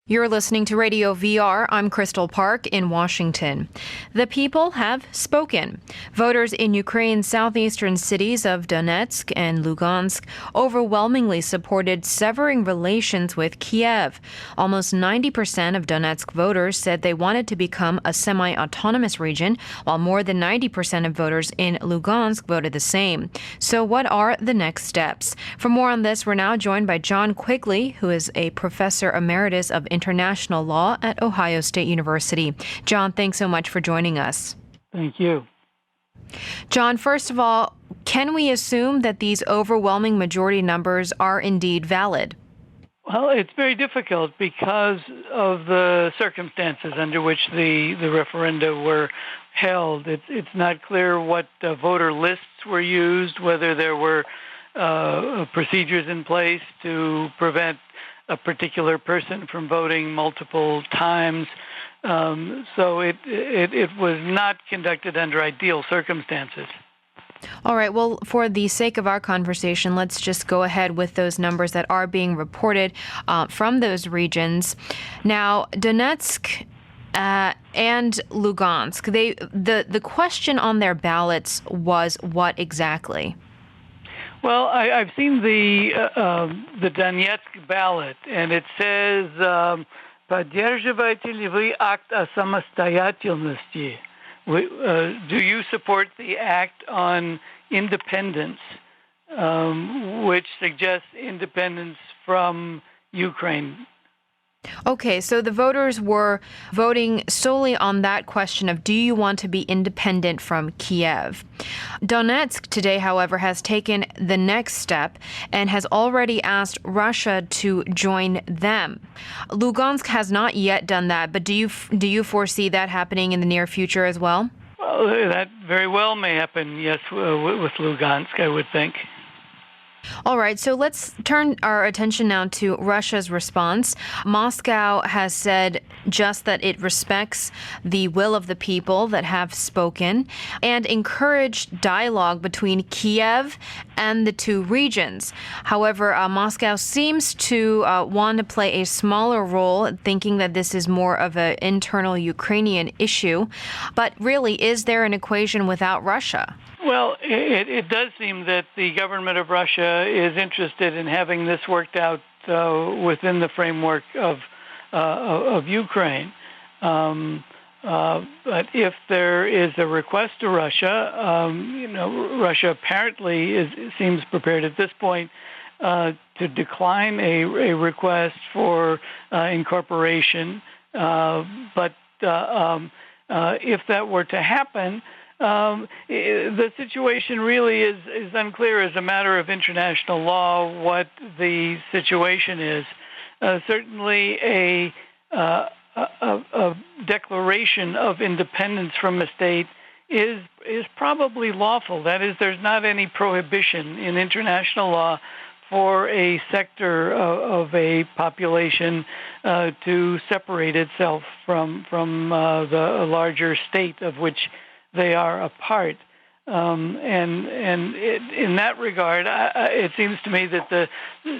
You're listening to Radio VR. I'm Crystal Park in Washington. The people have spoken. Voters in Ukraine's southeastern cities of Donetsk and Luhansk overwhelmingly supported severing relations with Kiev. Almost 90% of Donetsk voters said they wanted to become a semi-autonomous region, while more than 90% of voters in Luhansk voted the same. So what are the next steps? For more on this, we're now joined by John Quigley, who is a professor emeritus of international law at Ohio State University. John, thanks so much for joining us. Thank you. John, first of all, can we assume that these overwhelming majority numbers are indeed valid? Well, it's very difficult because of the circumstances under which the referenda were held. It's not clear what voter lists were used, whether there were procedures in place to prevent a particular person from voting multiple times. So it was not conducted under ideal circumstances. All right. Well, for the sake of our conversation, let's just go ahead with those numbers that are being reported from those regions. Now, Donetsk and Lugansk, the question on their ballots was what exactly? Well, I've seen the Donetsk ballot, and it says "Поддерживаете ли вы акт о самостоятельности?" Do you support the act on independence, which suggests independence from Ukraine? Okay, so the voters were voting solely on that question of do you want to be independent from Kiev? Donetsk today, however, has taken the next step and has already asked Russia to join them. Lugansk has not yet done that, but do you foresee that happening in the near future as well? Well, that very well may happen, yes, with Lugansk, I would think. All right, so let's turn our attention now to Russia's response. Moscow has said just that it respects the will of the people that have spoken and encouraged dialogue between Kiev and the two regions. However, Moscow seems to want to play a smaller role, thinking that this is more of an internal Ukrainian issue. But really, is there an equation without Russia? Well, it does seem that the government of Russia is interested in having this worked out within the framework of Ukraine. But if there is a request to Russia, Russia apparently seems prepared at this point to decline a request for incorporation. But if that were to happen, the situation really is unclear as a matter of international law what the situation is. Certainly a declaration of independence from a state is probably lawful. That is, there's not any prohibition in international law for a sector of a population to separate itself from the larger state of which they are a part. In that regard, it seems to me that the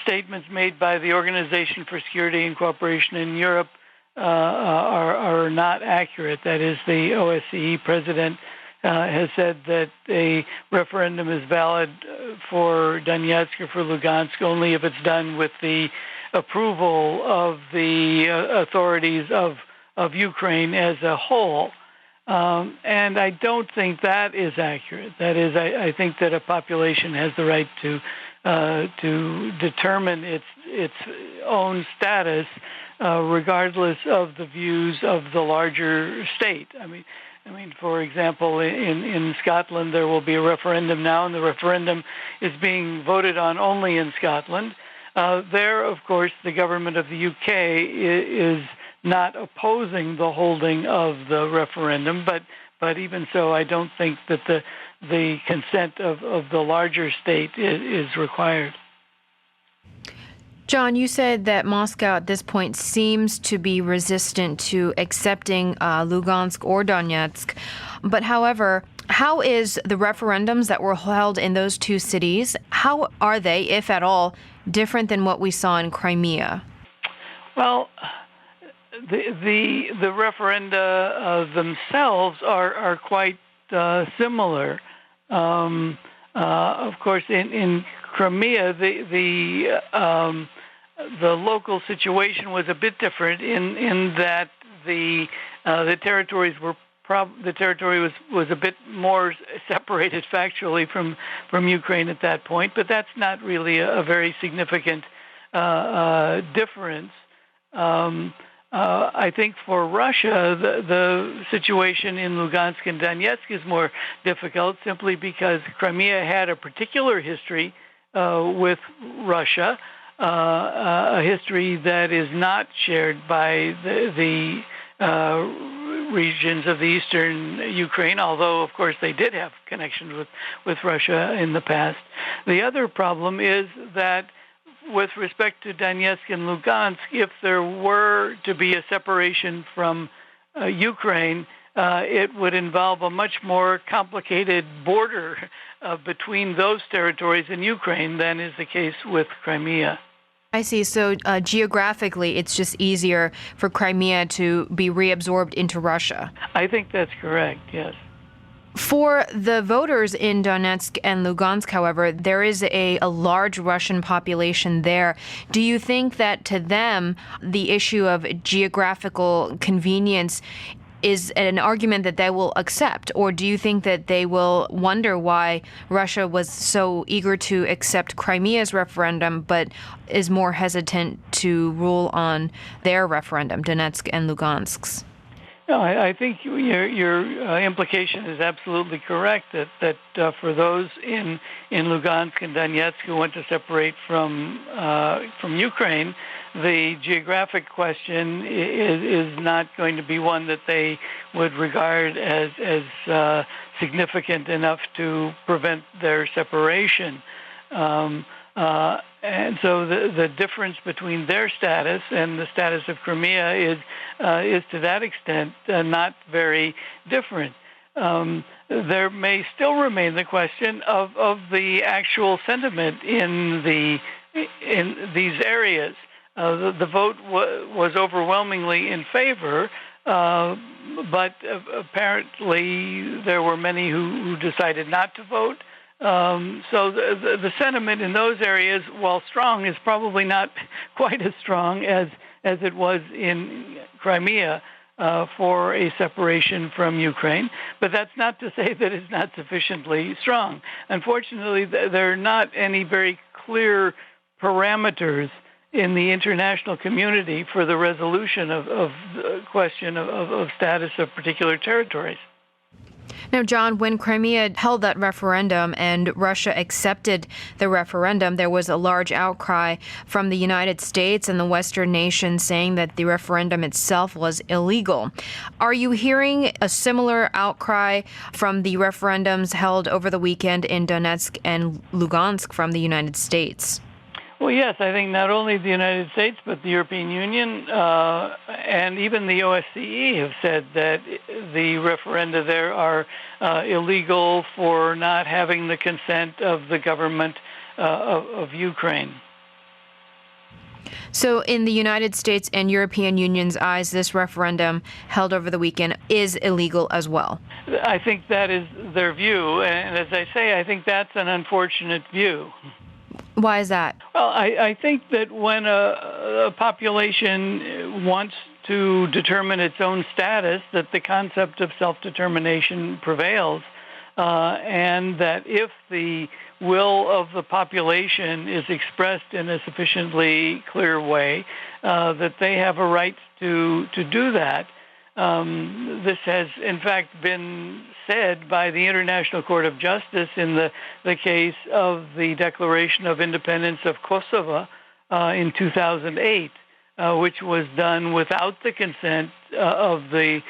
statements made by the Organization for Security and Cooperation in Europe are not accurate. That is, the OSCE president has said that a referendum is valid for Donetsk or for Lugansk only if it's done with the approval of the authorities of Ukraine as a whole. And I don't think that is accurate. That is, I think that a population has the right to determine its own status, regardless of the views of the larger state. I mean, for example, in Scotland there will be a referendum now, and the referendum is being voted on only in Scotland. There, of course, the government of the UK is not opposing the holding of the referendum, but even so, I don't think that the consent of the larger state is required. John, you said that Moscow at this point seems to be resistant to accepting Lugansk or Donetsk. But however, how is the referendums that were held in those two cities, how are they, if at all, different than what we saw in Crimea? Well, the referenda themselves are quite similar. Of course, in Crimea, the local situation was a bit different in that the territories were the territory was a bit more separated factually from Ukraine at that point, but that's not really a very significant difference. I think for Russia, the situation in Lugansk and Donetsk is more difficult simply because Crimea had a particular history with Russia, a history that is not shared by the regions of the eastern Ukraine, although, of course, they did have connections with Russia in the past. The other problem is that with respect to Donetsk and Lugansk, if there were to be a separation from Ukraine, it would involve a much more complicated border between those territories and Ukraine than is the case with Crimea. I see. So geographically, it's just easier for Crimea to be reabsorbed into Russia. I think that's correct, yes. For the voters in Donetsk and Lugansk, however, there is a large Russian population there. Do you think that to them, the issue of geographical convenience is an argument that they will accept? Or do you think that they will wonder why Russia was so eager to accept Crimea's referendum, but is more hesitant to rule on their referendum, Donetsk and Lugansk's? No, I think your implication is absolutely correct, that for those in Lugansk and Donetsk who want to separate from Ukraine, the geographic question is not going to be one that they would regard as significant enough to prevent their separation. And so the difference between their status and the status of Crimea is to that extent not very different. There may still remain the question of the actual sentiment in these areas. The vote was overwhelmingly in favor, but apparently there were many who decided not to vote. So the sentiment in those areas, while strong, is probably not quite as strong as it was in Crimea for a separation from Ukraine. But that's not to say that it's not sufficiently strong. Unfortunately, there are not any very clear parameters in the international community for the resolution of the question of status of particular territories. Now, John, when Crimea held that referendum and Russia accepted the referendum, there was a large outcry from the United States and the Western nations saying that the referendum itself was illegal. Are you hearing a similar outcry from the referendums held over the weekend in Donetsk and Lugansk from the United States? Well, yes, I think not only the United States, but the European Union and even the OSCE have said that the referenda there are illegal for not having the consent of the government of Ukraine. So in the United States and European Union's eyes, this referendum held over the weekend is illegal as well. I think that is their view. And as I say, I think that's an unfortunate view. Why is that? Well, I think that when a population wants to determine its own status, that the concept of self-determination prevails, and that if the will of the population is expressed in a sufficiently clear way, that they have a right to do that. This has, in fact, been said by the International Court of Justice in the case of the Declaration of Independence of Kosovo in 2008, which was done without the consent of the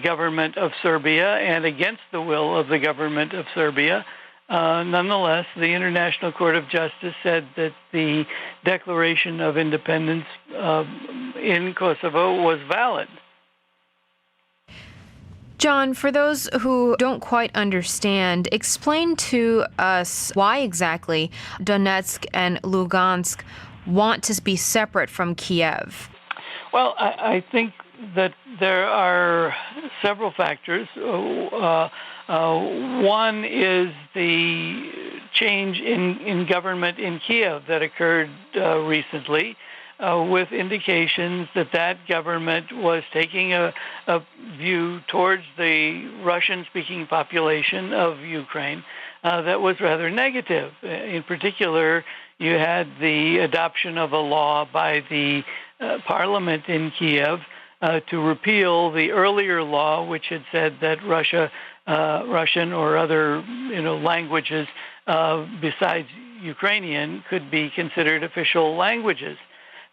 government of Serbia and against the will of the government of Serbia. Nonetheless, the International Court of Justice said that the Declaration of Independence in Kosovo was valid. John, for those who don't quite understand, explain to us why exactly Donetsk and Lugansk want to be separate from Kiev. Well, I think that there are several factors. One is the change in government in Kiev that occurred recently, with indications that that government was taking a view towards the Russian-speaking population of Ukraine that was rather negative. In particular, you had the adoption of a law by the parliament in Kiev to repeal the earlier law, which had said that Russian or other languages besides Ukrainian could be considered official languages.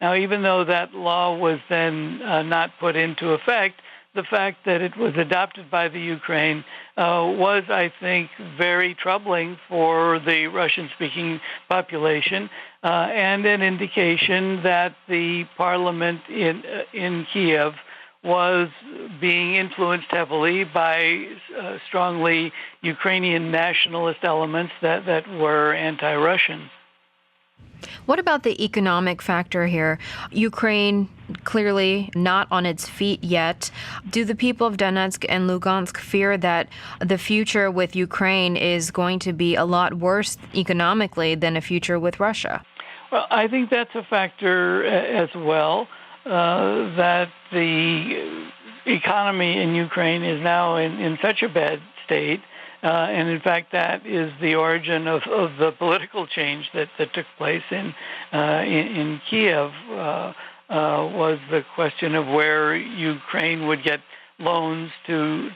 Now, even though that law was then not put into effect, the fact that it was adopted by the Ukraine was, I think, very troubling for the Russian-speaking population, and an indication that the parliament in Kiev was being influenced heavily by strongly Ukrainian nationalist elements that were anti-Russian. What about the economic factor here? Ukraine clearly not on its feet yet. Do the people of Donetsk and Luhansk fear that the future with Ukraine is going to be a lot worse economically than a future with Russia? Well, I think that's a factor as well, that the economy in Ukraine is now in such a bad state. And in fact, that is the origin of the political change that took place in Kiev, was the question of where Ukraine would get loans to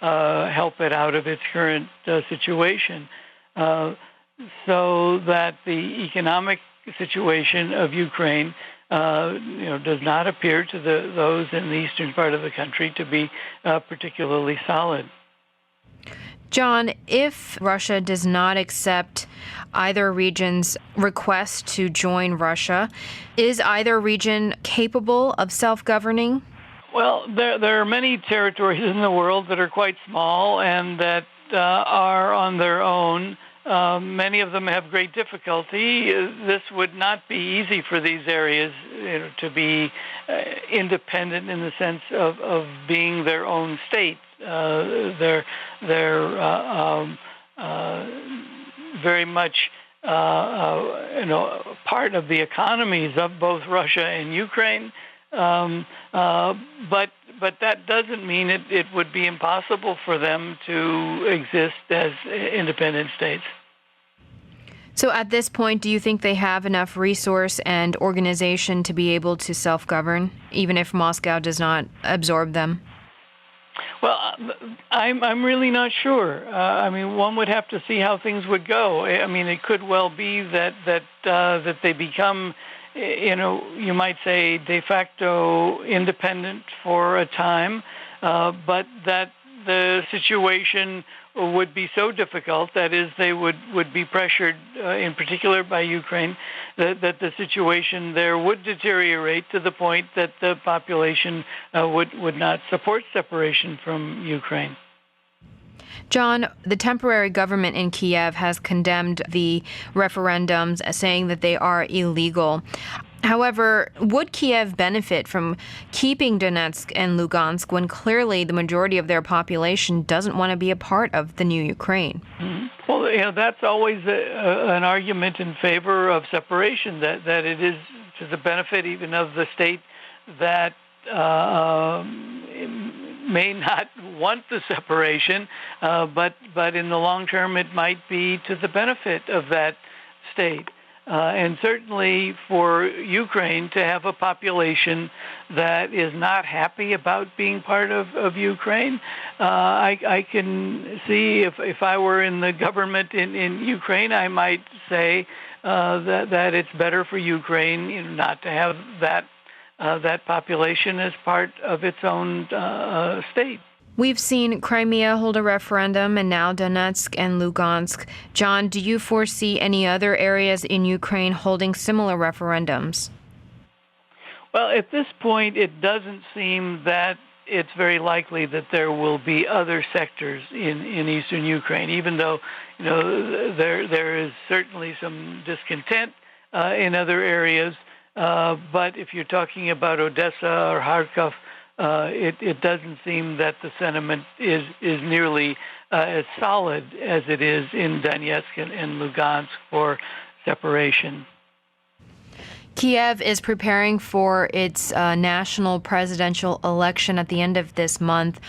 help it out of its current situation. So that the economic situation of Ukraine does not appear to those in the eastern part of the country to be particularly solid. John, if Russia does not accept either region's request to join Russia, is either region capable of self-governing? Well, there are many territories in the world that are quite small and that are on their own. Many of them have great difficulty. This would not be easy for these areas to be independent in the sense of being their own state. They're very much part of the economies of both Russia and Ukraine. But that doesn't mean it would be impossible for them to exist as independent states. So at this point, do you think they have enough resource and organization to be able to self-govern, even if Moscow does not absorb them? Well, I'm really not sure. One would have to see how things would go. It could well be that they become, you might say, de facto independent for a time, but that the situation would be so difficult, that is, they would be pressured, in particular by Ukraine, that the situation there would deteriorate to the point that the population would not support separation from Ukraine. John, the temporary government in Kiev has condemned the referendums, saying that they are illegal. However, would Kiev benefit from keeping Donetsk and Lugansk when clearly the majority of their population doesn't want to be a part of the new Ukraine? Mm-hmm. Well, that's always an argument in favor of separation, that it is to the benefit even of the state that may not want the separation, but in the long term it might be to the benefit of that state. And certainly for Ukraine to have a population that is not happy about being part of Ukraine, I can see if I were in the government in Ukraine, I might say that it's better for Ukraine not to have that population as part of its own state. We've seen Crimea hold a referendum and now Donetsk and Lugansk. John, do you foresee any other areas in Ukraine holding similar referendums? Well, at this point, it doesn't seem that it's very likely that there will be other sectors in eastern Ukraine, even though there is certainly some discontent in other areas. But if you're talking about Odessa or Kharkov, it doesn't seem that the sentiment is nearly as solid as it is in Donetsk and Lugansk for separation. Kiev is preparing for its national presidential election at the end of this month.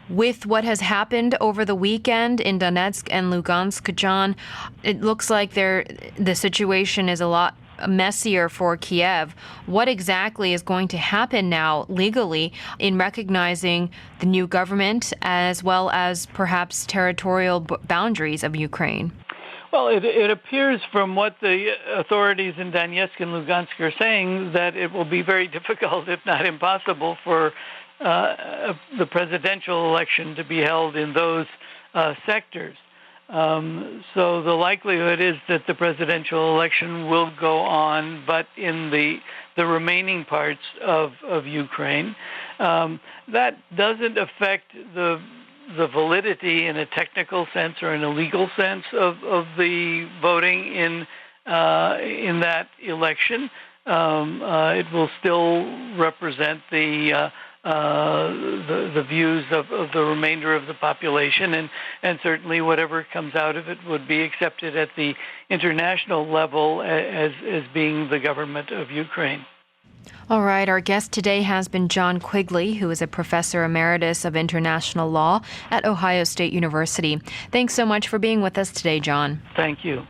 With what has happened over the weekend in Donetsk and Lugansk, John, it looks like the situation is a lot messier for Kiev. What exactly is going to happen now legally in recognizing the new government as well as perhaps territorial boundaries of Ukraine? Well, it appears from what the authorities in Donetsk and Lugansk are saying that it will be very difficult, if not impossible, for the presidential election to be held in those sectors. So the likelihood is that the presidential election will go on, but in the remaining parts of Ukraine. That doesn't affect the validity in a technical sense or in a legal sense of the voting in that election. It will still represent the views of the remainder of the population, and certainly whatever comes out of it would be accepted at the international level as being the government of Ukraine. All right, our guest today has been John Quigley, who is a professor emeritus of international law at Ohio State University. Thanks so much for being with us today, John. Thank you.